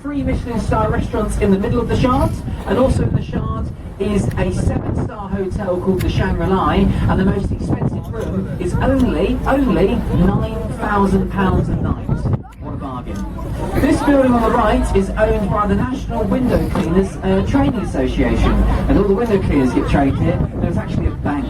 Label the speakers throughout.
Speaker 1: Three Michelin star restaurants in the middle of the Shard, and also in the Shard is a 7-star hotel called the Shangri-La, and the most expensive room is only £9,000 a night. What a bargain. This building on the right is owned by the National Window Cleaners Training Association, and all the window cleaners get trained here. There's actually a bank.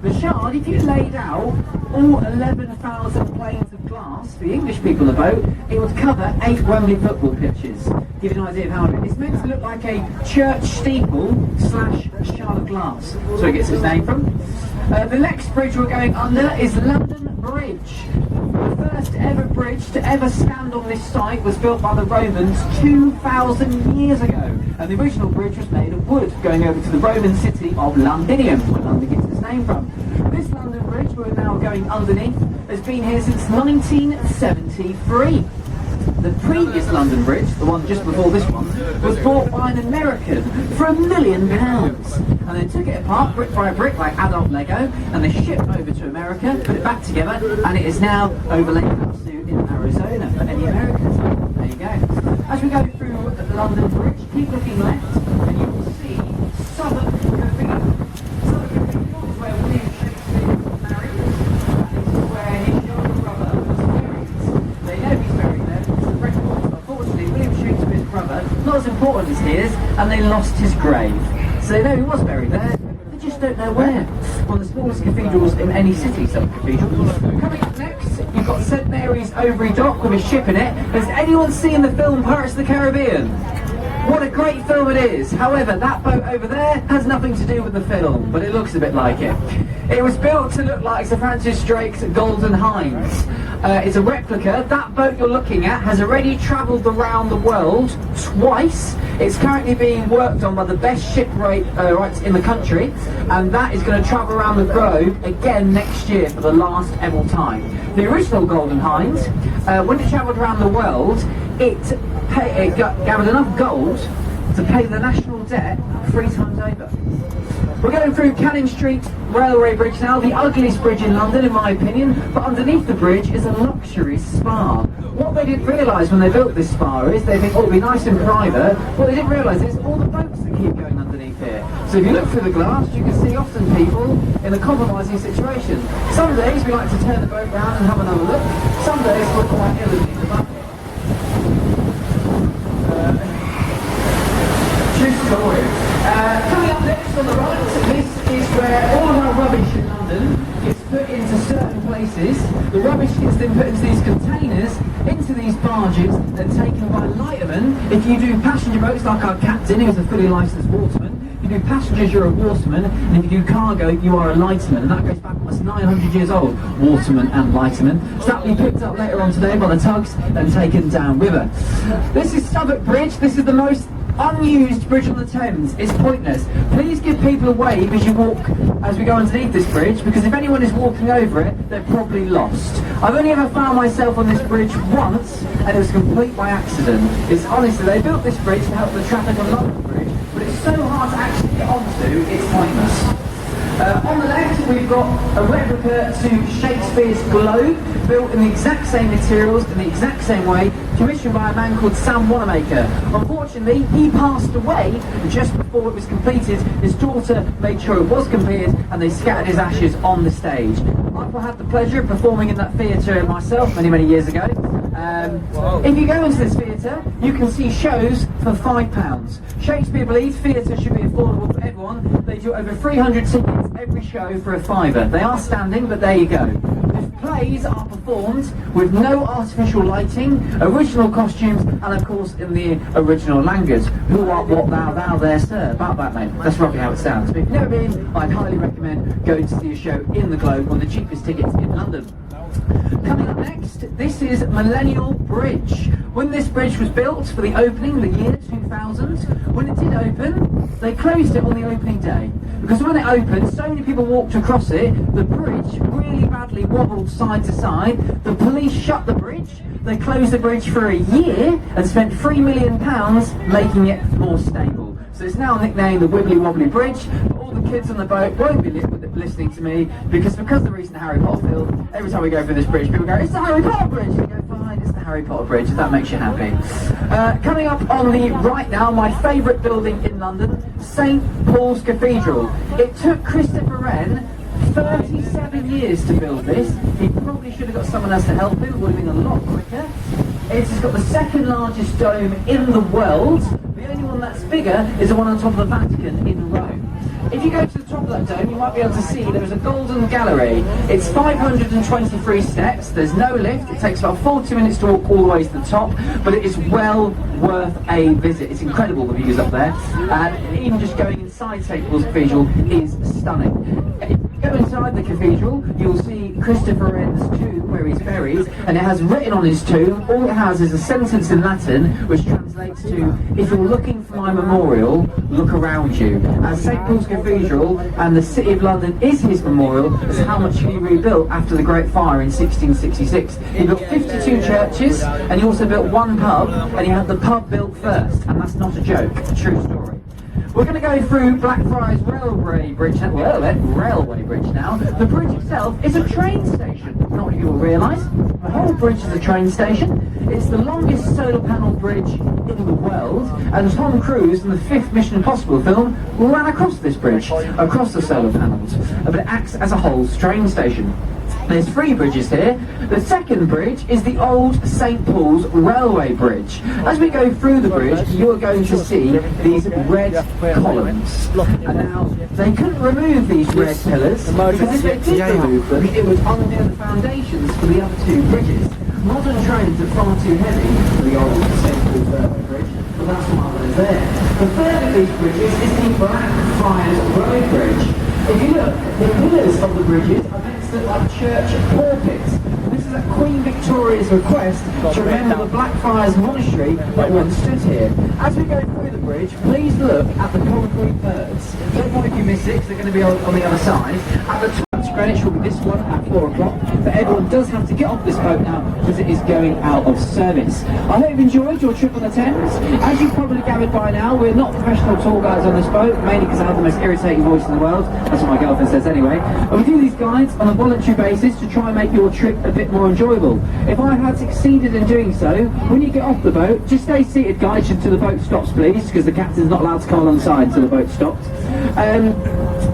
Speaker 1: The Shard, if you laid out all 11,000 planes of glass for the English people on the boat, it would cover 8 Wembley football pitches. Give you an idea of how it's meant to look like a church steeple / shard of glass. That's where it gets its name from. The next bridge we're going under is London Bridge. The first ever bridge to ever stand on this site was built by the Romans 2,000 years ago, and the original bridge was made of wood, going over to the Roman city of Londinium, where London gets its name from. This London Bridge we're now going underneath has been here since 1973. The previous London Bridge, the one just before this one, was bought by an American for £1 million. And they took it apart brick by brick like adult Lego, and they shipped over to America, put it back together, and it is now over Lake Havasu in Arizona for any Americans. There you go. As we go through the London Bridge, keep looking left, and you will see Southwark Cathedral. Southwark Cathedral is where William Shakespeare was married. That is where his younger brother was buried. They know he's buried there. Unfortunately, William Shakespeare's brother, not as important as his, and they lost his grave. So they know he was buried there, they just don't know where. One of the smallest cathedrals in any city, Southwark Cathedral. Coming up next, you've got St Mary's Overy Dock with a ship in it. Has anyone seen the film Pirates of the Caribbean? What a great film it is. However, that boat over there has nothing to do with the film, but it looks a bit like it. It was built to look like Sir Francis Drake's Golden Hinds. It's a replica. That boat you're looking at has already travelled around the world twice. It's currently being worked on by the best shipwrights in the country, and that is going to travel around the globe again next year for the last ever time. The original Golden Hinds, when it travelled around the world, it gathered enough gold to pay the national debt 3 times over. We're going through Cannon Street Railway Bridge now, the ugliest bridge in London in my opinion, but underneath the bridge is a luxury spa. What they didn't realise when they built this spa is they think, oh, it'll be nice and private. What they didn't realise is all the boats that keep going underneath here. So if you look through the glass, you can see often people in a compromising situation. Some days we like to turn the boat round and have another look. Some days we're quite ill in the bucket. True story. Coming up next on the right, this is where all of our rubbish in London gets put into certain places. The rubbish gets then put into these containers, into these barges, and taken by lightermen. If you do passenger boats like our captain, who's a fully licensed waterman, if you do passengers, you're a waterman, and if you do cargo, you are a lighterman, and that goes back almost 900 years old, waterman and lighterman. So that will be picked up later on today by the tugs and taken downriver. This is Southwark Bridge. This is the most unused bridge on the Thames. It's pointless. Please give people a wave as you walk, as we go underneath this bridge, because if anyone is walking over it, they're probably lost. I've only ever found myself on this bridge once, and it was complete by accident. It's honestly, they built this bridge to help the traffic on London Bridge, but it's so hard to actually get onto, it's pointless. On the left, we've got a replica to Shakespeare's Globe, built in the exact same materials, in the exact same way, commissioned by a man called Sam Wanamaker. Unfortunately, he passed away just before it was completed. His daughter made sure it was completed, and they scattered his ashes on the stage. I've had the pleasure of performing in that theatre myself many, many years ago. If you go into this theatre, you can see shows for £5. Shakespeare believes theatre should be affordable for everyone. They do over 300 tickets every show for a £5. They are standing, but there you go. If plays are performed with no artificial lighting, original costumes, and of course in the original language. Who, what, thou, there, sir. About that, mate. That's roughly how it sounds. But if you've never been, I'd highly recommend going to see a show in the Globe on the cheapest tickets in London. Coming up next, this is Millennial Bridge. When this bridge was built for the opening, the year 2000, when it did open, they closed it on the opening day. Because when it opened, so many people walked across it, the bridge really badly wobbled side to side. The police shut the bridge, they closed the bridge for a year and spent £3 million making it more stable. So it's now nicknamed the Wibbly Wobbly Bridge. But all the kids on the boat won't be listening to me because of the recent Harry Potter film, every time we go through this bridge, people go, "It's the Harry Potter Bridge." We go, "Fine, it's the Harry Potter Bridge," if that makes you happy. Coming up on the right now, my favourite building in London, St Paul's Cathedral. It took Christopher Wren 37 years to build this. He probably should have got someone else to help him, it would have been a lot quicker. It's got the second largest dome in the world. The only one that's bigger is the one on top of the Vatican in Rome. If you go to the top of that dome, you might be able to see there's a golden gallery. It's 523 steps, there's no lift, it takes about 40 minutes to walk all the way to the top, but it is well worth a visit. It's incredible the views up there, and even just going inside St Paul's Cathedral is stunning. If you go inside the cathedral, you'll see Christopher Wren's tomb where he's buried, and it has written on his tomb, all it has is a sentence in Latin which translates to, "If you're looking for my memorial, look around you." As St Paul's Cathedral and the City of London is his memorial, is how much he rebuilt after the Great Fire in 1666. He built 52 churches, and he also built one pub, and he had the pub built first, and that's not a joke, a true story. We're going to go through Blackfriars Railway Bridge now. The bridge itself is a train station, not what you will realise. The whole bridge is a train station. It's the longest solar panel bridge in the world, and Tom Cruise in the 5th Mission Impossible film ran across this bridge, across the solar panels. But it acts as a whole train station. There's 3 bridges here. The second bridge is the old St Paul's Railway Bridge. As we go through the bridge, you're going to see these red columns. And now, they couldn't remove these red pillars, because if they did remove them, it would undo the foundations for the other 2 bridges. Modern trains are far too heavy for the old St Paul's Railway Bridge, but that's why they're there. The third of these bridges is the Blackfriars Road Bridge. If you look, the pillars of the bridges are meant to look like church pulpits. This is at Queen Victoria's request to remember the Blackfriars Monastery that once stood here. As we go through the bridge, please look at the concrete birds. Don't worry if you miss it, because they're going to be on the other side. At the top, Greenwich will be this one at 4 o'clock, but everyone does have to get off this boat now because it is going out of service. I hope you've enjoyed your trip on the Thames. As you've probably gathered by now, we're not professional tour guides on this boat, mainly because I have the most irritating voice in the world. That's what my girlfriend says anyway. And we do these guides on a voluntary basis to try and make your trip a bit more enjoyable. If I had succeeded in doing so, when you get off the boat, just stay seated, guys, until the boat stops, please, because the captain's not allowed to come alongside until the boat stops.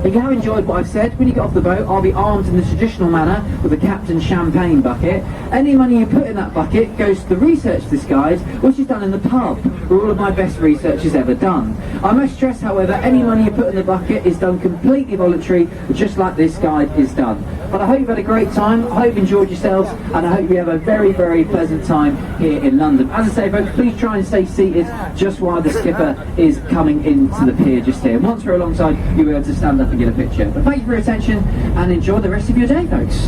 Speaker 1: If you have enjoyed what I've said, when you get off the boat, I'll be armed in the traditional manner with a captain's champagne bucket. Any money you put in that bucket goes to the research of this guide, which is done in the pub, where all of my best research is ever done. I must stress, however, any money you put in the bucket is done completely voluntary, just like this guide is done. But I hope you've had a great time, I hope you've enjoyed yourselves, and I hope you have a very, very pleasant time here in London. As I say, folks, please try and stay seated just while the skipper is coming into the pier just here. Once we're alongside, you'll be able to stand up and get a picture. But thank you for your attention, and enjoy the rest of your day, folks.